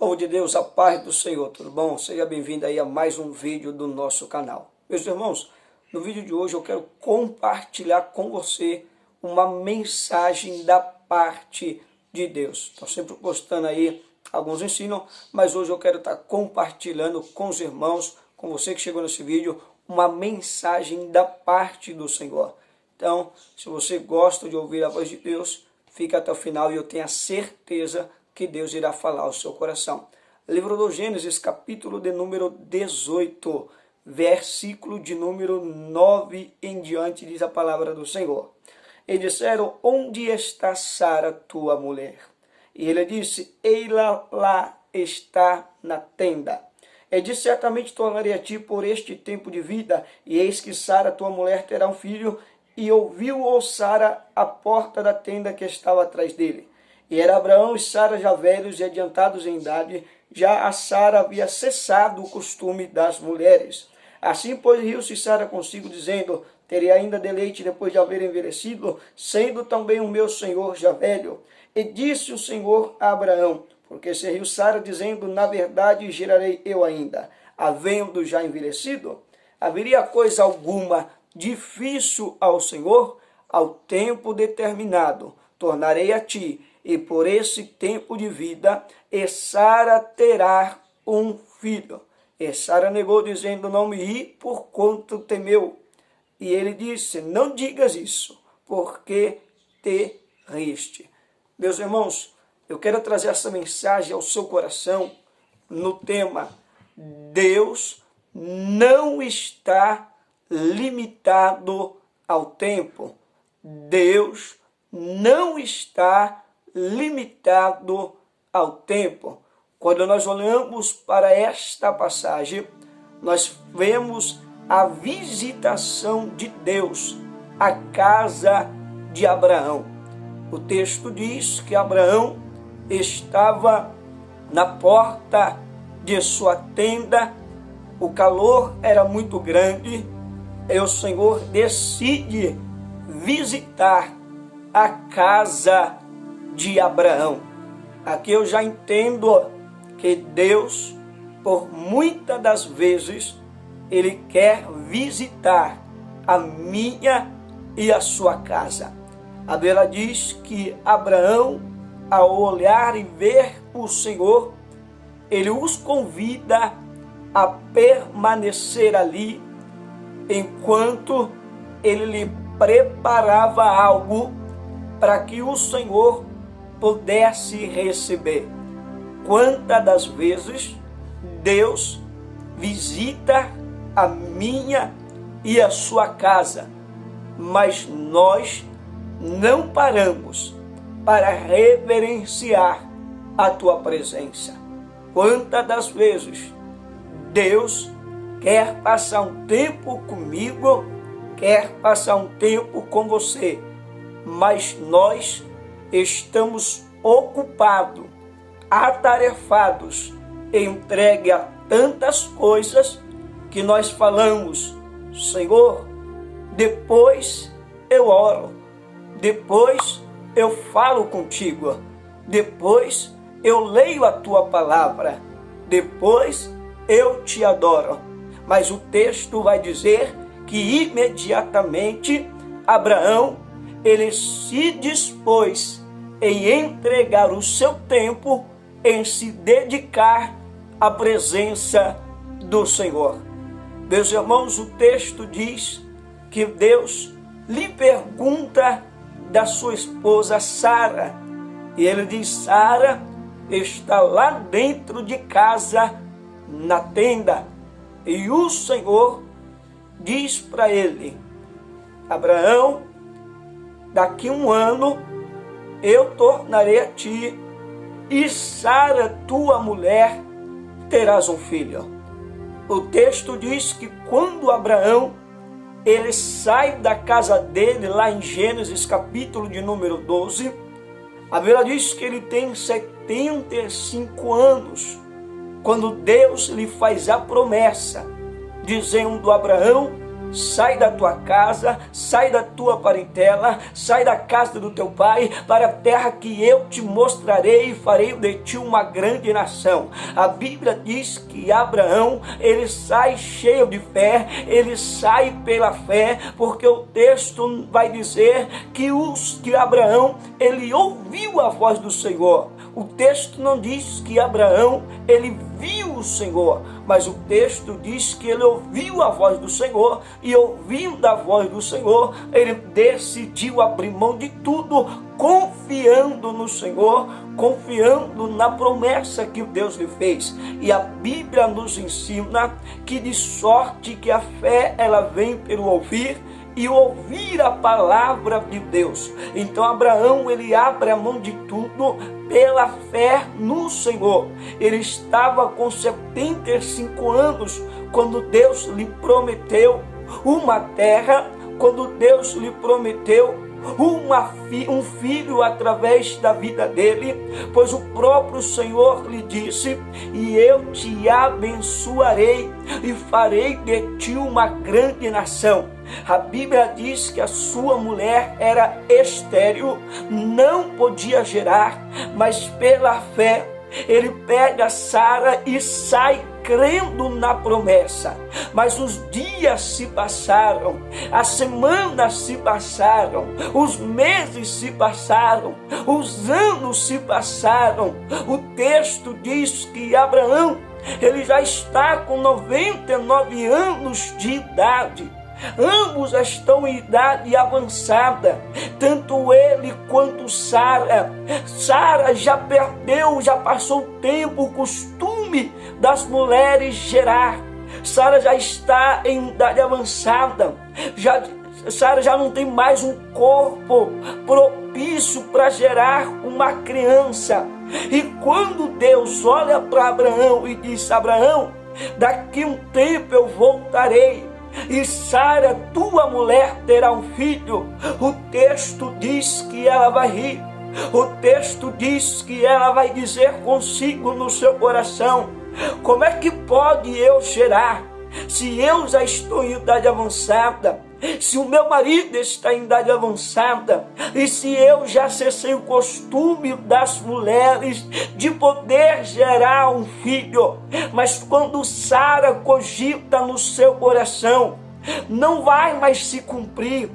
Povo de Deus, a paz do Senhor, tudo bom? Seja bem-vindo aí a mais um vídeo do nosso canal. Meus irmãos, no vídeo de hoje eu quero compartilhar com você uma mensagem da parte de Deus. Estou sempre postando aí, alguns ensinam, mas hoje eu quero estar compartilhando com os irmãos, com você que chegou nesse vídeo, uma mensagem da parte do Senhor. Então, se você gosta de ouvir a voz de Deus, fica até o final e eu tenho a certeza que Deus irá falar ao seu coração. Livro do Gênesis, capítulo de número 18, versículo de número 9 em diante, diz a palavra do Senhor. E disseram: onde está Sara, tua mulher? E ele disse: eila lá está na tenda. E disse: certamente tornarei a ti por este tempo de vida, e eis que Sara, tua mulher, terá um filho. E ouviu-o Sara à porta da tenda que estava atrás dele. E era Abraão e Sara já velhos e adiantados em idade, já a Sara havia cessado o costume das mulheres. Assim, pois, riu-se Sara consigo, dizendo: terei ainda deleite depois de haver envelhecido, sendo também o meu senhor já velho. E disse o Senhor a Abraão: porque se riu Sara, dizendo: na verdade gerarei eu ainda, havendo já envelhecido? Haveria coisa alguma difícil ao Senhor? Ao tempo determinado tornarei a ti, e por esse tempo de vida, e Sara terá um filho. E Sara negou, dizendo: não me ri, porquanto temeu. E ele disse: não digas isso, porque te riste. Meus irmãos, eu quero trazer essa mensagem ao seu coração no tema: Deus não está limitado ao tempo. Deus não está limitado ao tempo. Quando nós olhamos para esta passagem, nós vemos a visitação de Deus à casa de Abraão. O texto diz que Abraão estava na porta de sua tenda, o calor era muito grande, e o Senhor decide visitar a casa de Abraão. Aqui eu já entendo que Deus, por muitas das vezes, Ele quer visitar a minha e a sua casa. A Bíblia diz que Abraão, ao olhar e ver o Senhor, ele os convida a permanecer ali, enquanto ele lhe preparava algo para que o Senhor pudesse receber. Quantas das vezes Deus visita a minha e a sua casa, mas nós não paramos para reverenciar a tua presença. Quantas das vezes Deus quer passar um tempo comigo, quer passar um tempo com você, mas nós estamos ocupados, atarefados, entregue a tantas coisas que nós falamos: Senhor, depois eu oro, depois eu falo contigo, depois eu leio a tua palavra, depois eu te adoro. Mas o texto vai dizer que imediatamente Abraão, ele se dispôs em entregar o seu tempo, em se dedicar à presença do Senhor. Meus irmãos, o texto diz que Deus lhe pergunta da sua esposa Sara, e ele diz: Sara está lá dentro de casa, na tenda. E o Senhor diz para ele: Abraão, daqui um ano eu tornarei a ti, e Sara, tua mulher, terás um filho. O texto diz que quando Abraão ele sai da casa dele, lá em Gênesis capítulo de número 12, a Bíblia diz que ele tem 75 anos, quando Deus lhe faz a promessa, dizendo: Abraão, sai da tua casa, sai da tua parentela, sai da casa do teu pai, para a terra que eu te mostrarei e farei de ti uma grande nação. A Bíblia diz que Abraão, ele sai cheio de fé, ele sai pela fé, porque o texto vai dizer que Abraão, ele ouviu a voz do Senhor. O texto não diz que Abraão, ele viu o Senhor, mas o texto diz que ele ouviu a voz do Senhor, e ouvindo a voz do Senhor, ele decidiu abrir mão de tudo, confiando no Senhor, confiando na promessa que Deus lhe fez. E a Bíblia nos ensina que de sorte que a fé, ela vem pelo ouvir, e ouvir a palavra de Deus. Então Abraão, ele abre a mão de tudo pela fé no Senhor. Ele estava com 75 anos quando Deus lhe prometeu uma terra, quando Deus lhe prometeu um filho através da vida dele, pois o próprio Senhor lhe disse: e eu te abençoarei e farei de ti uma grande nação. A Bíblia diz que a sua mulher era estéril, não podia gerar, mas pela fé ele pega Sara e sai crendo na promessa. Mas os dias se passaram, as semanas se passaram, os meses se passaram, os anos se passaram. O texto diz que Abraão, ele já está com 99 anos de idade. Ambos estão em idade avançada, tanto ele quanto Sara. Sara já perdeu, já passou o tempo, o costume das mulheres gerar. Sara já está em idade avançada, Sara já não tem mais um corpo propício para gerar uma criança. E quando Deus olha para Abraão e diz: Abraão, daqui um tempo eu voltarei, e Sara, tua mulher, terá um filho. O texto diz que ela vai rir. O texto diz que ela vai dizer consigo no seu coração: como é que pode eu gerar, se eu já estou em idade avançada, se o meu marido está em idade avançada, e se eu já cessei o costume das mulheres de poder gerar um filho? Mas quando Sara cogita no seu coração, não vai mais se cumprir.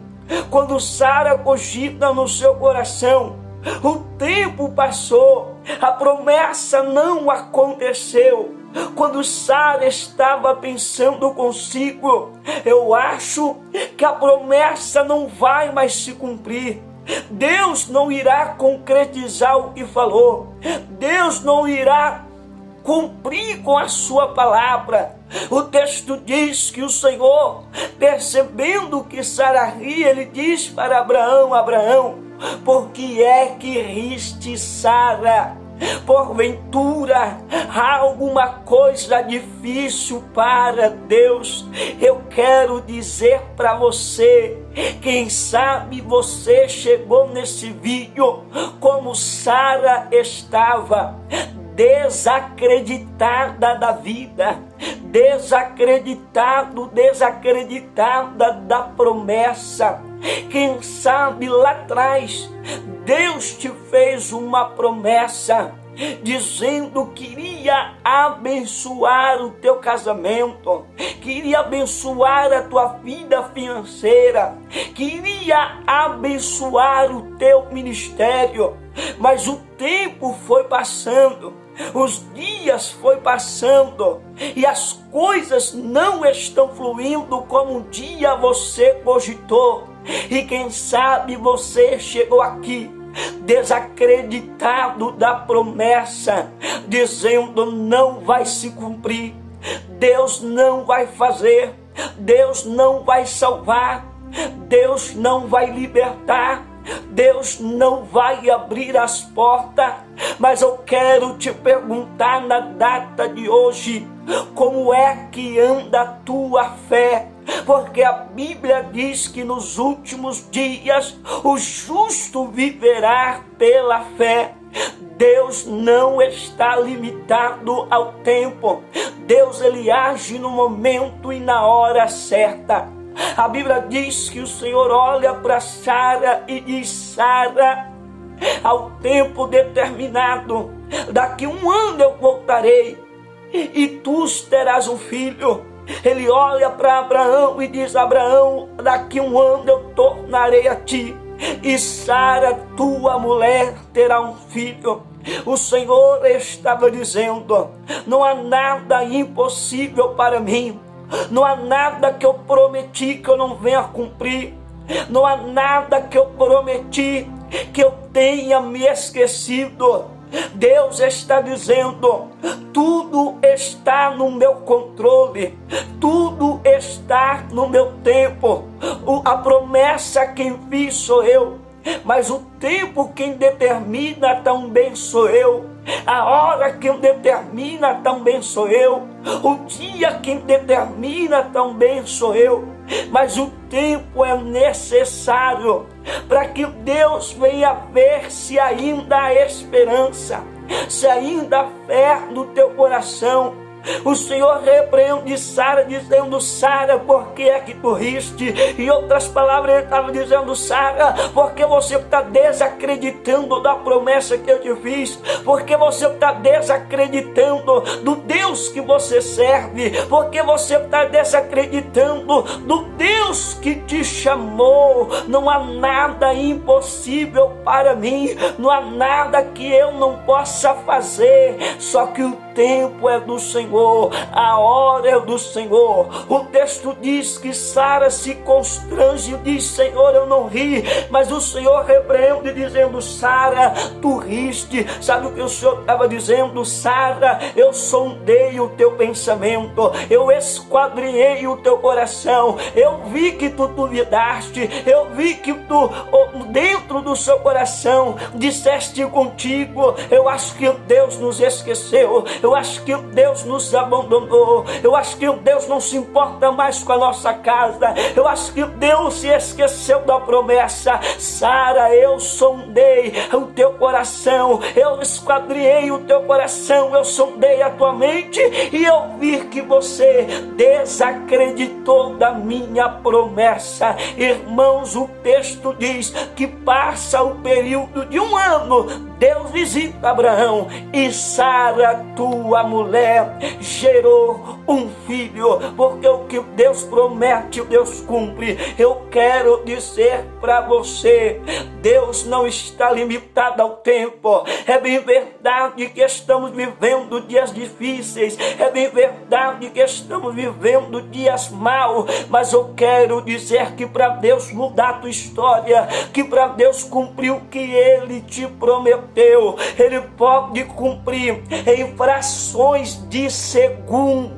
Quando Sara cogita no seu coração, o tempo passou, a promessa não aconteceu. Quando Sara estava pensando consigo: eu acho que a promessa não vai mais se cumprir, Deus não irá concretizar o que falou, Deus não irá cumprir com a sua palavra. O texto diz que o Senhor, percebendo que Sara ria, ele diz para Abraão: Abraão, por que é que riste, Sara? Porventura há alguma coisa difícil para Deus? Eu quero dizer para você, quem sabe você chegou nesse vídeo como Sara estava, desacreditada da vida, desacreditada da promessa. Quem sabe lá atrás Deus te fez uma promessa dizendo que iria abençoar o teu casamento, que iria abençoar a tua vida financeira, que iria abençoar o teu ministério. Mas o tempo foi passando, os dias foi passando, e as coisas não estão fluindo como um dia você cogitou. E quem sabe você chegou aqui desacreditado da promessa, dizendo: não vai se cumprir, Deus não vai fazer, Deus não vai salvar, Deus não vai libertar, Deus não vai abrir as portas. Mas eu quero te perguntar na data de hoje: como é que anda a tua fé? Porque a Bíblia diz que nos últimos dias o justo viverá pela fé. Deus não está limitado ao tempo. Deus, ele age no momento e na hora certa. A Bíblia diz que o Senhor olha para Sara e diz: Sara, ao tempo determinado, daqui 1 ano eu voltarei e tu terás um filho. Ele olha para Abraão e diz: Abraão, daqui 1 ano eu tornarei a ti, e Sara, tua mulher, terá um filho. O Senhor estava dizendo: não há nada impossível para mim. Não há nada que eu prometi que eu não venha cumprir. Não há nada que eu prometi que eu tenha me esquecido. Deus está dizendo: tudo está no meu controle, tudo está no meu tempo. A promessa quem fiz sou eu, mas o tempo quem determina também sou eu. A hora quem determina também sou eu. O dia quem determina também sou eu. Mas o tempo é necessário para que Deus venha ver se ainda há esperança, se ainda há fé no teu coração. O Senhor repreende Sara, dizendo: Sara, por que é que tu riste? Em outras palavras, ele estava dizendo: Sara, por que você está desacreditando da promessa que eu te fiz? Por que você está desacreditando do Deus que você serve? Por que você está desacreditando do Deus que te chamou? Não há nada impossível para mim, não há nada que eu não possa fazer, só que o tempo é do Senhor, a hora é do Senhor. O texto diz que Sara se constrange e diz: Senhor, eu não ri, mas o Senhor repreende dizendo: Sara, tu riste. Sabe o que o Senhor estava dizendo? Sara, eu sondei o teu pensamento, eu esquadrinhei o teu coração, eu vi que tu duvidaste, eu vi que tu dentro do seu coração disseste contigo: eu acho que Deus nos esqueceu, eu acho que Deus nos abandonou, eu acho que Deus não se importa mais com a nossa casa, eu acho que Deus se esqueceu da promessa. Sara, eu sondei o teu coração, eu esquadrinhei o teu coração, eu sondei a tua mente e eu vi que você desacreditou da minha promessa. Irmãos, o texto diz que passa o período de 1 ano, Deus visita Abraão e Sara, tua mulher, gerou um filho, porque o que Deus promete, Deus cumpre. Eu quero dizer para você, Deus não está limitado ao tempo. É bem verdade que estamos vivendo dias difíceis, é bem verdade que estamos vivendo dias maus, mas eu quero dizer que para Deus mudar a tua história, que para Deus cumprir o que Ele te prometeu, Ele pode cumprir em frações de segundo.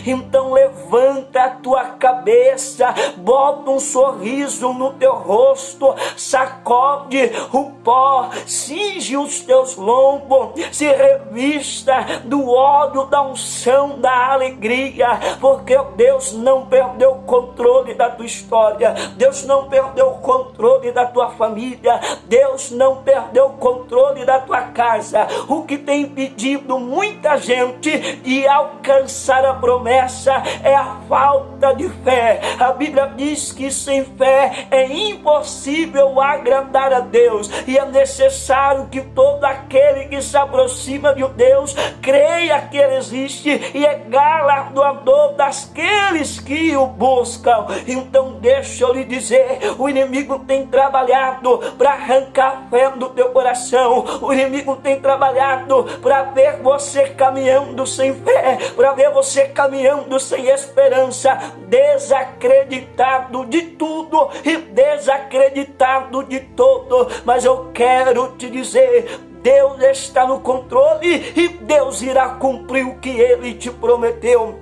Então levanta a tua cabeça, bota um sorriso no teu rosto, sacode o pó, cinge os teus lombos, se revista do óleo da unção, da alegria, porque Deus não perdeu o controle da tua história, Deus não perdeu o controle da tua família, Deus não perdeu o controle da tua casa. O que tem impedido muita gente de alcançar a promessa é a falta de fé. A Bíblia diz que sem fé é impossível agradar a Deus, e é necessário que todo aquele que se aproxima de Deus creia que Ele existe e é galardoador daqueles que o buscam. Então deixa eu lhe dizer, o inimigo tem trabalhado para arrancar a fé do teu coração, o inimigo tem trabalhado para ver você caminhando sem fé, para ver você caminhando sem esperança, desacreditado de tudo e desacreditado de todo. Mas eu quero te dizer, Deus está no controle e Deus irá cumprir o que Ele te prometeu.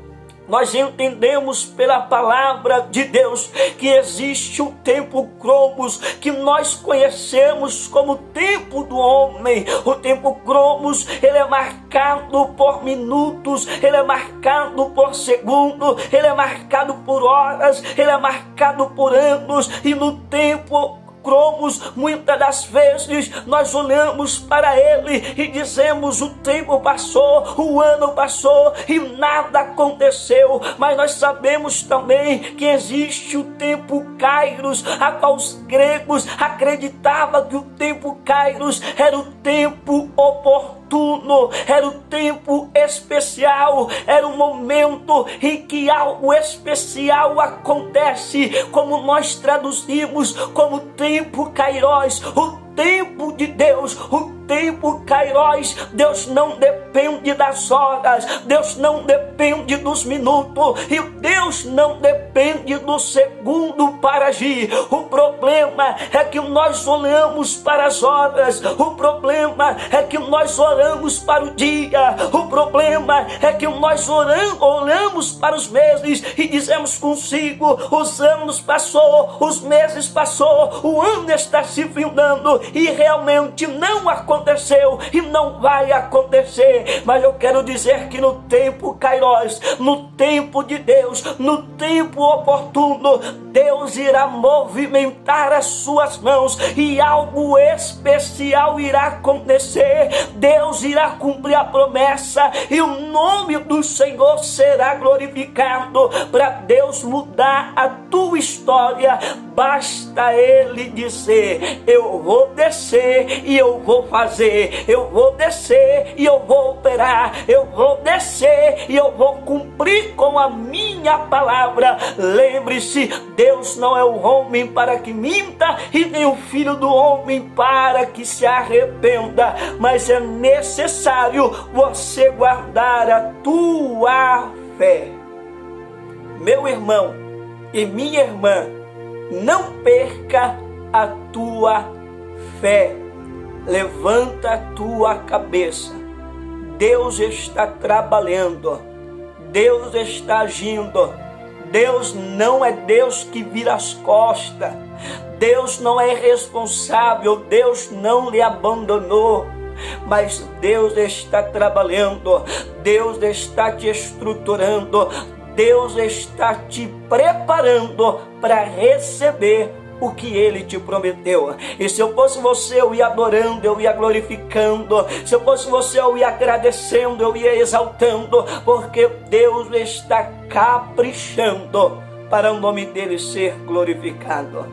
Nós entendemos pela palavra de Deus que existe um tempo cromos, que nós conhecemos como tempo do homem. O tempo cromos, ele é marcado por minutos, ele é marcado por segundo, ele é marcado por horas, ele é marcado por anos. E no tempo cromos, muitas das vezes nós olhamos para ele e dizemos: o tempo passou, o ano passou e nada aconteceu. Mas nós sabemos também que existe o tempo Kairos, a qual os gregos acreditavam que o tempo Kairos era o tempo oportuno, era o tempo especial, era o momento em que algo especial acontece, como nós traduzimos como tempo Kairos, o tempo de Deus, o tempo Kairos. Deus não depende das horas, Deus não depende dos minutos, e Deus não depende do segundo para agir. O problema é que nós olhamos para as horas, o problema é que nós olhamos para o dia, o problema é que nós olhamos para os meses e dizemos consigo: os anos passou, os meses passou, o ano está se findando, e realmente não aconteceu e não vai acontecer. Mas eu quero dizer que no tempo Kairos, no tempo de Deus, no tempo oportuno, Deus irá movimentar as suas mãos e algo especial irá acontecer. Deus irá cumprir a promessa e o nome do Senhor será glorificado. Para Deus mudar a tua história, basta Ele dizer: eu vou descer e eu vou fazer, eu vou descer e eu vou operar, eu vou descer e eu vou cumprir com a minha palavra. Lembre-se, Deus não é o homem para que minta, e nem o filho do homem para que se arrependa. Mas é necessário você guardar a tua fé. Meu irmão e minha irmã, não perca a tua fé. Levanta a tua cabeça. Deus está trabalhando, Deus está agindo. Deus não é Deus que vira as costas, Deus não é responsável, Deus não lhe abandonou. Mas Deus está trabalhando, Deus está te estruturando, Deus está te preparando para receber o que Ele te prometeu. E se eu fosse você, eu ia adorando, eu ia glorificando. Se eu fosse você, eu ia agradecendo, eu ia exaltando, porque Deus está caprichando para o nome dele ser glorificado.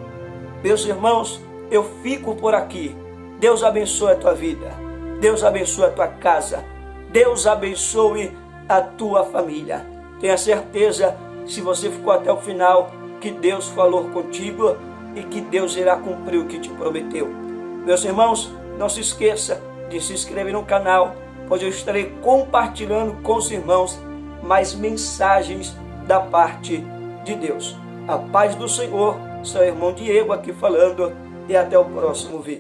Meus irmãos, eu fico por aqui. Deus abençoe a tua vida, Deus abençoe a tua casa, Deus abençoe a tua família. Tenha certeza, se você ficou até o final, que Deus falou contigo e que Deus irá cumprir o que te prometeu. Meus irmãos, não se esqueça de se inscrever no canal, pois eu estarei compartilhando com os irmãos mais mensagens da parte de Deus. A paz do Senhor, seu irmão Diego aqui falando, e até o próximo vídeo.